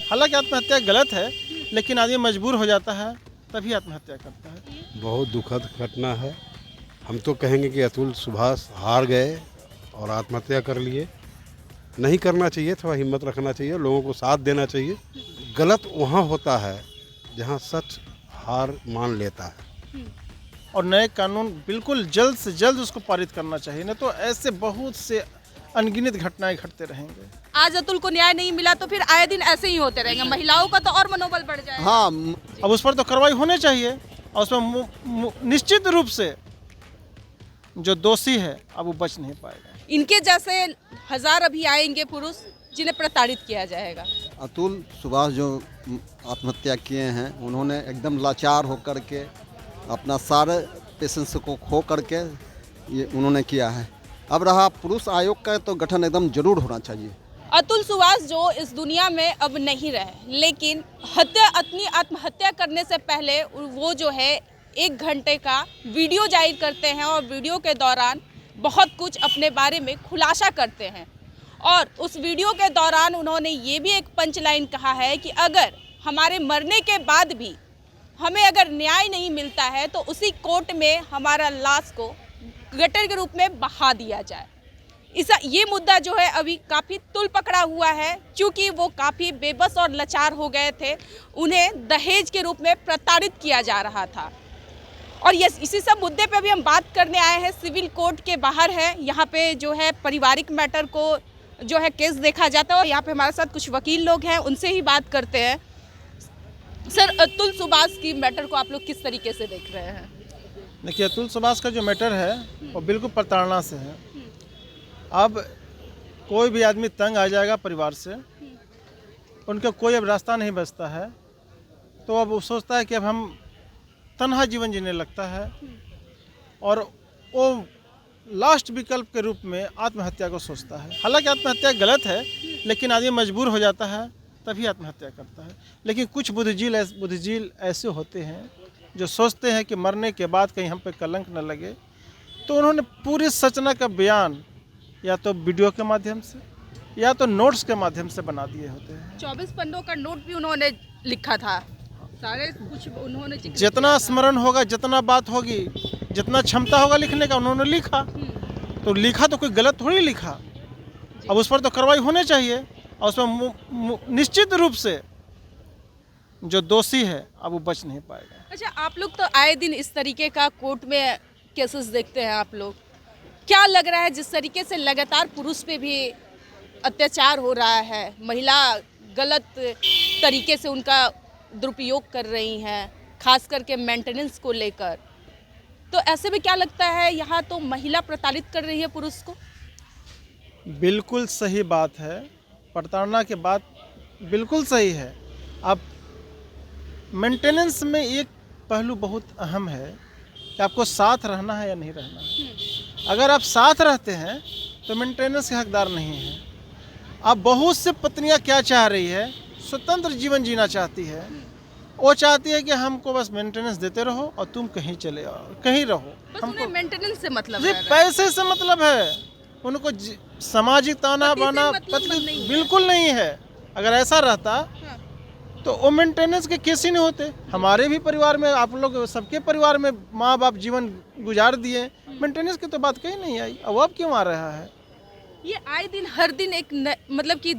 हालांकि आत्महत्या गलत है, लेकिन आदमी मजबूर हो जाता है तभी आत्महत्या करता है। बहुत दुखद घटना है। हम तो कहेंगे कि अतुल सुभाष हार गए और आत्महत्या कर लिए। नहीं करना चाहिए, थोड़ा हिम्मत रखना चाहिए, लोगों को साथ देना चाहिए। गलत वहाँ होता है जहाँ सच हार मान लेता है। और नए कानून बिल्कुल जल्द से जल्द उसको पारित करना चाहिए, नहीं तो ऐसे बहुत से अनगिनत घटनाएं घटते रहेंगे। आज अतुल को न्याय नहीं मिला तो फिर आए दिन ऐसे ही होते रहेंगे, महिलाओं का तो और मनोबल बढ़ जाएगा। हाँ, अब उस पर तो कार्रवाई होनी चाहिए और उसमें निश्चित रूप से जो दोषी है अब वो बच नहीं पाएगा। इनके जैसे हजार अभी आएंगे पुरुष जिन्हें प्रताड़ित किया जाएगा। अतुल सुभाष जो आत्महत्या किए हैं, उन्होंने एकदम लाचार होकर के अपना सारे पेशेंस को खो करके ये उन्होंने किया है। अब रहा पुरुष आयोग का, तो गठन एकदम जरूर होना चाहिए। अतुल सुभाष जो इस दुनिया में अब नहीं रहे, लेकिन अपनी आत्महत्या करने से पहले वो जो है 1 घंटे का वीडियो जाहिर करते हैं और वीडियो के दौरान बहुत कुछ अपने बारे में खुलासा करते हैं। और उस वीडियो के दौरान उन्होंने ये भी एक पंच लाइन कहा है कि अगर हमारे मरने के बाद भी हमें अगर न्याय नहीं मिलता है तो उसी कोर्ट में हमारा लाश को गटर के रूप में बहा दिया जाए। ये मुद्दा जो है अभी काफ़ी तुल पकड़ा हुआ है, क्योंकि वो काफ़ी बेबस और लाचार हो गए थे। उन्हें दहेज के रूप में प्रताड़ित किया जा रहा था। और ये इसी सब मुद्दे पे भी हम बात करने आए हैं। सिविल कोर्ट के बाहर है, यहाँ पे जो है पारिवारिक मैटर को जो है केस देखा जाता है। और यहाँ पे हमारे साथ कुछ वकील लोग हैं, उनसे ही बात करते हैं। सर, अतुल सुभाष की मैटर को आप लोग किस तरीके से देख रहे हैं? देखिए, अतुल सुभाष का जो मैटर है वो बिल्कुल प्रताड़ना से है। अब कोई भी आदमी तंग आ जाएगा परिवार से, उनका कोई अब रास्ता नहीं बचता है, तो अब वो सोचता है कि अब हम तन्हा जीवन जीने लगता है और वो लास्ट विकल्प के रूप में आत्महत्या को सोचता है। हालांकि आत्महत्या गलत है, लेकिन आदमी मजबूर हो जाता है तभी आत्महत्या करता है। लेकिन कुछ बुद्धिजील ऐसे होते हैं जो सोचते हैं कि मरने के बाद कहीं हम पे कलंक न लगे, तो उन्होंने पूरी सचना का बयान या तो वीडियो के माध्यम से या तो नोट्स के माध्यम से बना दिए होते हैं। 24 पन्नों का नोट भी उन्होंने लिखा था, सारे कुछ उन्होंने जितना स्मरण होगा, जितना बात होगी, जितना क्षमता होगा लिखने का, उन्होंने लिखा। तो लिखा तो कोई गलत थोड़ी लिखा। अब उस पर तो कार्रवाई होनी चाहिए और उसमें निश्चित रूप से जो दोषी है अब वो बच नहीं पाएगा। अच्छा, आप लोग तो आए दिन इस तरीके का कोर्ट में केसेस देखते हैं। आप लोग क्या लग रहा है, जिस तरीके से लगातार पुरुष पे भी अत्याचार हो रहा है, महिला गलत तरीके से उनका दुरुपयोग कर रही हैं, खास करके मेंटेनेंस को लेकर, तो ऐसे में क्या लगता है यहाँ तो महिला प्रताड़ित कर रही है पुरुष को? बिल्कुल सही बात है, प्रताड़ना के बात बिल्कुल सही है। अब मेंटेनेंस में एक पहलू बहुत अहम है कि आपको साथ रहना है या नहीं रहना है। अगर आप साथ रहते हैं तो मेंटेनेंस के हकदार नहीं हैं। अब बहुत से पत्नियां क्या चाह रही है, स्वतंत्र जीवन जीना चाहती है। वो चाहती है कि हमको बस मेंटेनेंस देते रहो और तुम कहीं चले आओ, कहीं रहो। बस हमको उन्हें मेंटेनेंस से मतलब जी है, पैसे से मतलब है, उनको सामाजिक ताना पति से बाना मतलब नहीं है। बिल्कुल नहीं है। अगर ऐसा रहता हाँ। तो वो मेंटेनेंस के केस ही नहीं होते। हमारे भी परिवार में, आप लोग सबके परिवार में माँ बाप जीवन गुजार दिए, मेंटेनेंस की तो बात कहीं नहीं आई। अब क्यों आ रहा है? ये आए दिन हर दिन एक मतलब कि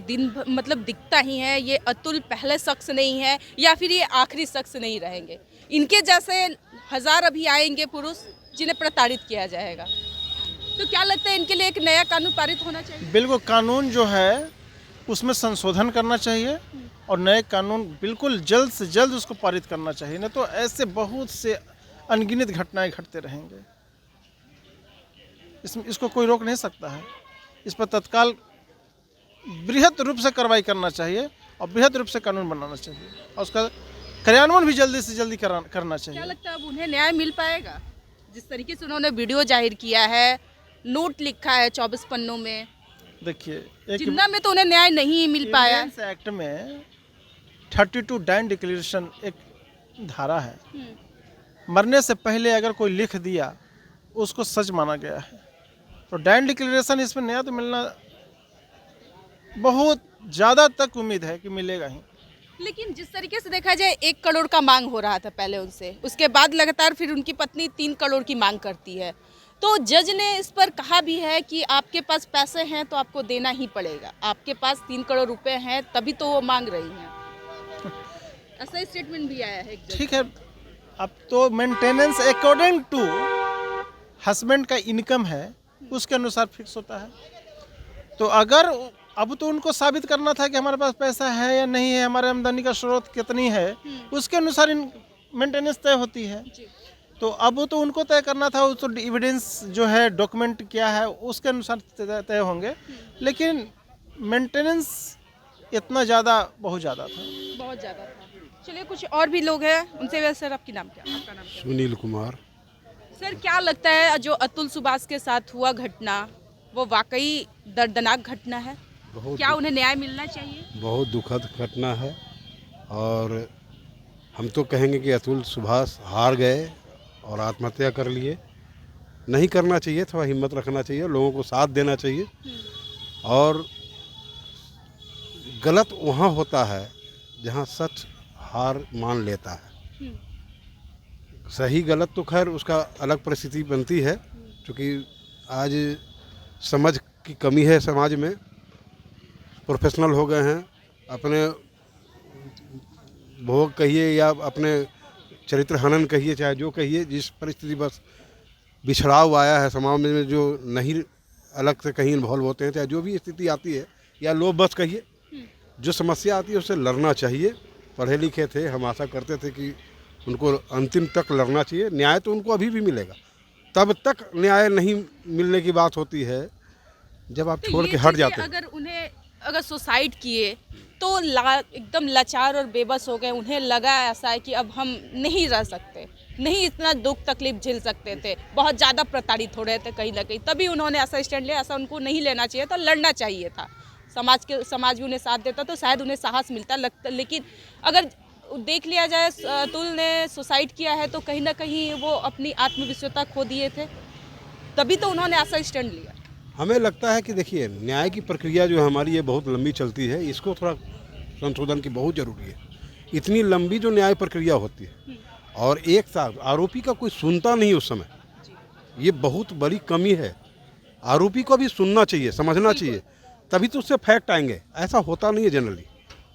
मतलब दिखता ही है। ये अतुल पहले शख्स नहीं है या फिर ये आखिरी शख्स नहीं रहेंगे। इनके जैसे हजार अभी आएंगे पुरुष जिन्हें प्रताड़ित किया जाएगा। तो क्या लगता है, इनके लिए एक नया कानून पारित होना चाहिए? बिल्कुल, कानून जो है उसमें संशोधन करना चाहिए और नए कानून बिल्कुल जल्द से जल्द उसको पारित करना चाहिए, नहीं तो ऐसे बहुत से अनगिनत घटनाएं घटते रहेंगे। इसको कोई रोक नहीं सकता है। इस पर तत्काल बृहद रूप से कार्रवाई करना चाहिए और बृहद रूप से कानून बनाना चाहिए और उसका कार्यान्वयन भी जल्दी से जल्दी करना चाहिए। क्या लगता है अब उन्हें न्याय मिल पाएगा? जिस तरीके से उन्होंने वीडियो जाहिर किया है, नोट लिखा है 24 पन्नों में, देखिए, एक जिंदा में तो उन्हें न्याय नहीं मिल पाया। इंडियन एक्ट में 32 डाइन डिक्लेरेशन एक धारा है। मरने से पहले अगर कोई लिख दिया उसको सच माना गया है। तो डाइन डिक्लेरेशन इसमें नया तो मिलना बहुत ज़्यादा तक उम्मीद है कि मिलेगा ही। लेकिन जिस तरीके से देखा जाए 1 करोड़ का मांग हो रहा था पहले उनसे, उसके बाद लगातार फिर उनकी पत्नी 3 करोड़ की मांग करती है, तो जज ने इस पर कहा भी है कि आपके पास पैसे हैं तो आपको देना ही पड़ेगा, आपके पास 3 करोड़ रुपए हैं तभी तो वो मांग रही हैं। ऐसा स्टेटमेंट भी आया है एक जज। ठीक है, अब तो मेंटेनेंस अकॉर्डिंग टू हस्बैंड का इनकम है उसके अनुसार फिक्स होता है। तो अगर अब तो उनको साबित करना था कि हमारे पास पैसा है या नहीं है, हमारे आमदनी का स्रोत कितनी है, उसके अनुसार मेंटेनेंस तय होती है। तो अब तो उनको तय करना था, तो एविडेंस जो है, डॉक्यूमेंट क्या है, उसके अनुसार तय होंगे। लेकिन मेंटेनेंस इतना ज़्यादा, बहुत ज़्यादा था, बहुत ज़्यादा था। चलिए कुछ और भी लोग हैं उनसे वैसे। सर आपकी नाम क्या, आपका नाम क्या? सुनील कुमार। सर क्या लगता है जो अतुल सुभाष के साथ हुआ घटना वो वाकई दर्दनाक घटना है? क्या उन्हें न्याय मिलना चाहिए? बहुत दुखद घटना है और हम तो कहेंगे कि अतुल सुभाष हार गए और आत्महत्या कर लिए। नहीं करना चाहिए, थोड़ा हिम्मत रखना चाहिए, लोगों को साथ देना चाहिए। और गलत वहाँ होता है जहाँ सच हार मान लेता है। सही गलत तो खैर उसका अलग परिस्थिति बनती है, क्योंकि आज समझ की कमी है समाज में। प्रोफेशनल हो गए हैं, अपने भोग कहिए या अपने चरित्र हनन कहिए, चाहे जो कहिए, जिस परिस्थिति बस बिछड़ाव आया है समाज में, जो नहीं अलग से कहीं इन्वॉल्व होते हैं, चाहे जो भी स्थिति आती है या लोग बस कहिए, जो समस्या आती है उससे लड़ना चाहिए। पढ़े लिखे थे, हम आशा करते थे कि उनको अंतिम तक लड़ना चाहिए। न्याय तो उनको अभी भी मिलेगा, तब तक न्याय नहीं मिलने की बात होती है जब आप छोड़ के हट जाते हैं। अगर उन्हें अगर सुसाइड किए तो एकदम लाचार और बेबस हो गए, उन्हें लगा ऐसा है कि अब हम नहीं रह सकते, नहीं इतना दुख तकलीफ झेल सकते थे, बहुत ज़्यादा प्रताड़ित हो रहे थे कहीं ना कहीं, तभी उन्होंने ऐसा स्टैंड लिया। ऐसा उनको नहीं लेना चाहिए था, लड़ना चाहिए था। समाज भी उन्हें साथ देता तो शायद उन्हें साहस मिलता लगता। लेकिन अगर देख लिया जाए अतुल ने सुसाइड किया है तो कहीं ना कहीं वो अपनी आत्मविश्वासता खो दिए थे, तभी तो उन्होंने ऐसा स्टैंड लिया। हमें लगता है कि देखिए, न्याय की प्रक्रिया जो हमारी ये बहुत लंबी चलती है, इसको थोड़ा संशोधन की बहुत ज़रूरी है। इतनी लंबी जो न्याय प्रक्रिया होती है और एक साथ आरोपी का कोई सुनता नहीं उस समय, ये बहुत बड़ी कमी है। आरोपी को भी सुनना चाहिए, समझना चाहिए, तभी तो उससे फैक्ट आएंगे। ऐसा होता नहीं है जनरली।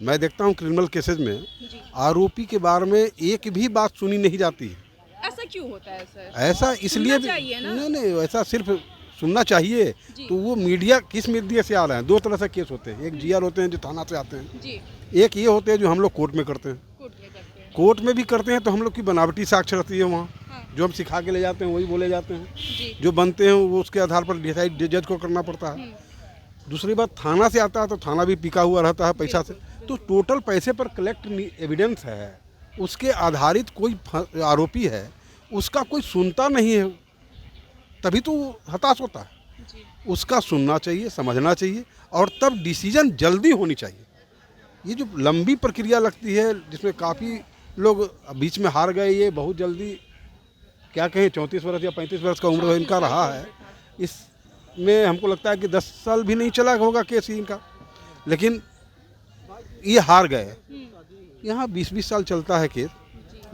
मैं देखता हूँ क्रिमिनल केसेज में आरोपी के बारे में एक भी बात सुनी नहीं जाती है। ऐसा क्यों होता है सर? ऐसा इसलिए भी नहीं, ऐसा सिर्फ सुनना चाहिए। तो वो मीडिया किस मीडिया से आ रहे हैं? 2 तरह से केस होते हैं। एक जीआर होते हैं जो थाना से आते हैं जी। एक ये होते हैं जो हम लोग कोर्ट में करते हैं। कोर्ट में भी करते हैं तो हम लोग की बनावटी साक्ष्य रहती है वहाँ। हाँ। जो हम सिखा के ले जाते हैं वही बोले जाते हैं जी। जो बनते हैं वो उसके आधार पर डिसाइड जज को करना पड़ता है। दूसरी बात, थाना से आता है तो थाना भी पिका हुआ रहता है पैसा से, तो टोटल पैसे पर कलेक्ट एविडेंस है, उसके आधारित कोई आरोपी है, उसका कोई सुनता नहीं है, तभी तो हताश होता है। उसका सुनना चाहिए, समझना चाहिए और तब डिसीजन जल्दी होनी चाहिए। ये जो लंबी प्रक्रिया लगती है जिसमें काफ़ी लोग बीच में हार गए, ये बहुत जल्दी, क्या कहें, 34 वर्ष या 35 वर्ष का उम्र इनका रहा है, इसमें हमको लगता है कि 10 साल भी नहीं चला होगा केस इनका, लेकिन ये हार गए। यहाँ 20-20 साल चलता है केस,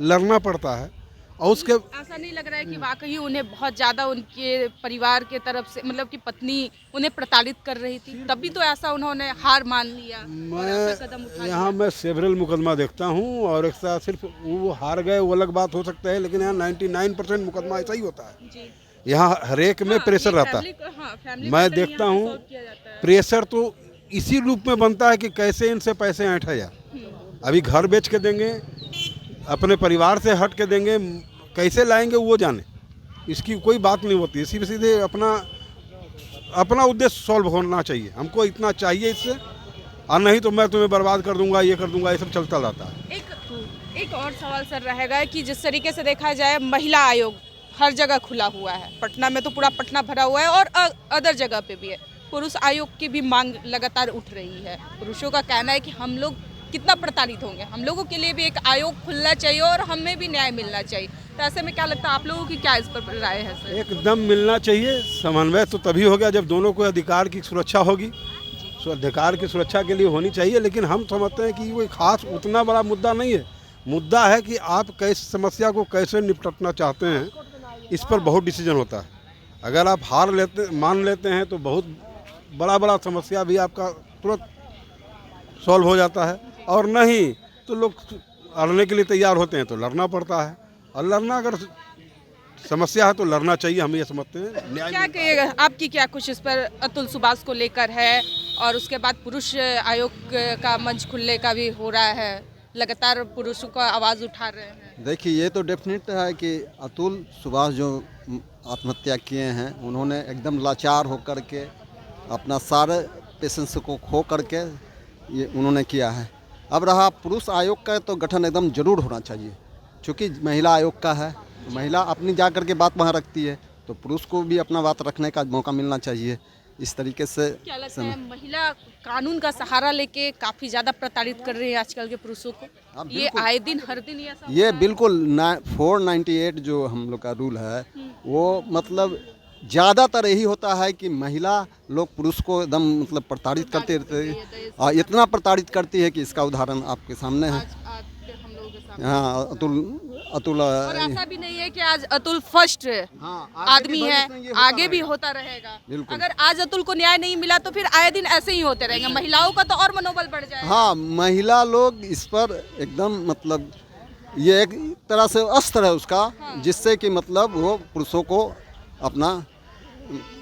लड़ना पड़ता है। और उसके ऐसा नहीं लग रहा है कि वाकई उन्हें बहुत ज़्यादा उनके परिवार के तरफ से, मतलब कि पत्नी उन्हें प्रताड़ित कर रही थी, तभी तो ऐसा उन्होंने हार मान लिया? मैं यहाँ मैं सेवरल मुकदमा देखता हूँ और एक साथ सिर्फ वो हार गए वो अलग बात हो सकता है, लेकिन यहाँ 99% मुकदमा ऐसा ही होता है। यहाँ हर एक में प्रेशर रहता है। मैं देखता हूँ प्रेशर तो इसी रूप में बनता है कि कैसे इनसे पैसे ऐंठा जाए। अभी घर बेच के देंगे, अपने परिवार से हट के देंगे, कैसे लाएंगे वो जाने, इसकी कोई बात नहीं होती। सीधे सीधे अपना उद्देश्य सॉल्व होना चाहिए, हमको इतना चाहिए इससे, और नहीं तो मैं तुम्हें बर्बाद कर दूंगा, ये कर दूंगा, ये सब चलता रहता है। एक और सवाल सर रहेगा कि जिस तरीके से देखा जाए महिला आयोग हर जगह खुला हुआ है, पटना में तो पूरा पटना भरा हुआ है और अदर जगह पे भी है, पुरुष आयोग की भी मांग लगातार उठ रही है। पुरुषों का कहना है कि हम लोग कितना प्रताड़ित होंगे, हम लोगों के लिए भी एक आयोग खुलना चाहिए और हमें भी न्याय मिलना चाहिए। तो ऐसे में क्या लगता है आप लोगों की क्या इस पर राय है सर? एकदम मिलना चाहिए। समन्वय तो तभी होगा जब दोनों को अधिकार की सुरक्षा होगी। अधिकार की सुरक्षा के लिए होनी चाहिए, लेकिन हम समझते हैं कि कोई खास उतना बड़ा मुद्दा नहीं है। मुद्दा है कि आप कैसे समस्या को कैसे निपटना चाहते हैं, इस पर बहुत डिसीजन होता है। अगर आप मान लेते हैं तो बहुत बड़ा समस्या भी आपका तुरंत सॉल्व हो जाता है, और नहीं तो लोग लड़ने के लिए तैयार होते हैं तो लड़ना पड़ता है। और लड़ना अगर समस्या है तो लड़ना चाहिए, हम ये समझते हैं। क्या कहिएगा, आपकी क्या कुछ इस पर अतुल सुभाष को लेकर है? और उसके बाद पुरुष आयोग का मंच खुलने का भी हो रहा है, लगातार पुरुषों का आवाज़ उठा रहे हैं। देखिए, ये तो डेफिनेट है कि अतुल सुभाष जो आत्महत्या किए हैं, उन्होंने एकदम लाचार होकर के अपना सारे पेशेंस को खो करके ये उन्होंने किया है। अब रहा पुरुष आयोग का, तो गठन एकदम जरूर होना चाहिए, क्योंकि महिला आयोग का है, तो महिला अपनी जा कर के बात वहाँ रखती है, तो पुरुष को भी अपना बात रखने का मौका मिलना चाहिए। इस तरीके से क्या लगता है, महिला कानून का सहारा लेके काफ़ी ज़्यादा प्रताड़ित कर रही है आजकल के पुरुषों को? ये आए दिन हर दिन ये बिल्कुल 498 जो हम लोग का रूल है, वो मतलब ज़्यादातर यही होता है कि महिला लोग पुरुष को एकदम मतलब प्रताड़ित करते रहते हैं, और इतना प्रताड़ित करती है कि इसका उदाहरण आपके सामने है। हाँ, अतुल और ऐसा भी नहीं है कि आज अतुल फर्स्ट आदमी है, आगे भी होता रहेगा। अगर आज अतुल को न्याय नहीं मिला तो फिर आए दिन ऐसे ही होते रहेंगे, महिलाओं का तो और मनोबल बढ़ जाएगा। हाँ, महिला लोग इस पर एकदम मतलब ये एक तरह से अस्त्र है उसका, जिससे कि मतलब वो पुरुषों को अपना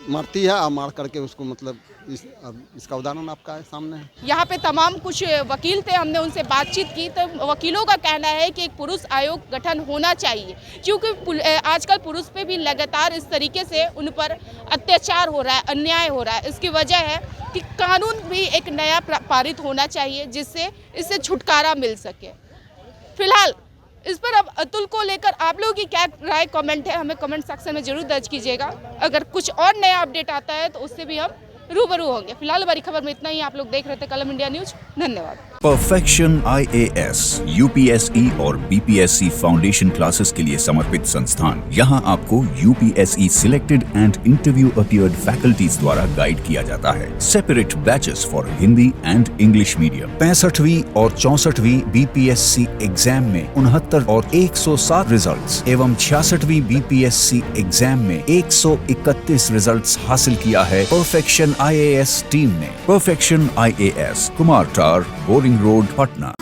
मारती है, और मार करके उसको मतलब इसका उदाहरण आपका सामने है। यहाँ पे तमाम कुछ वकील थे, हमने उनसे बातचीत की, तो वकीलों का कहना है कि एक पुरुष आयोग गठन होना चाहिए, क्योंकि आजकल पुरुष पे भी लगातार इस तरीके से उन पर अत्याचार हो रहा है, अन्याय हो रहा है। इसकी वजह है कि कानून भी एक नया पारित होना चाहिए, जिससे इससे छुटकारा मिल सके। फिलहाल इस पर अब अतुल को लेकर आप लोगों की क्या राय कमेंट है, हमें कमेंट सेक्शन में जरूर दर्ज कीजिएगा। अगर कुछ और नया अपडेट आता है तो उससे भी हम रूबरू होंगे। फिलहाल हमारी खबर में इतना ही। आप लोग देख रहे थे कलम इंडिया न्यूज। धन्यवाद। परफेक्शन IAS, UPSE और BPSC फाउंडेशन क्लासेस के लिए समर्पित संस्थान। यहाँ आपको UPSE selected and interview appeared faculties द्वारा गाइड किया जाता है। Separate batches for Hindi and English medium. 65वीं और 64वीं BPSC एग्जाम में 69 और 107 रिजल्ट्स एवं 66वीं BPSC एग्जाम में 131 रिजल्ट्स हासिल किया है परफेक्शन IAS टीम ने। परफेक्शन IAS, कुमार टार, बोरिंग रोड, पटना।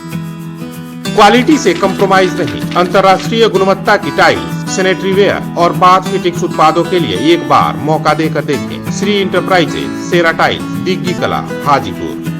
क्वालिटी से कंप्रोमाइज नहीं, अंतर्राष्ट्रीय गुणवत्ता की टाइल्स, सैनिटरी वेयर और बाथ फिटिंग्स उत्पादों के लिए एक बार मौका देकर देखें। श्री इंटरप्राइजेज, सेरा टाइल्स, दिग्गी कला, हाजीपुर।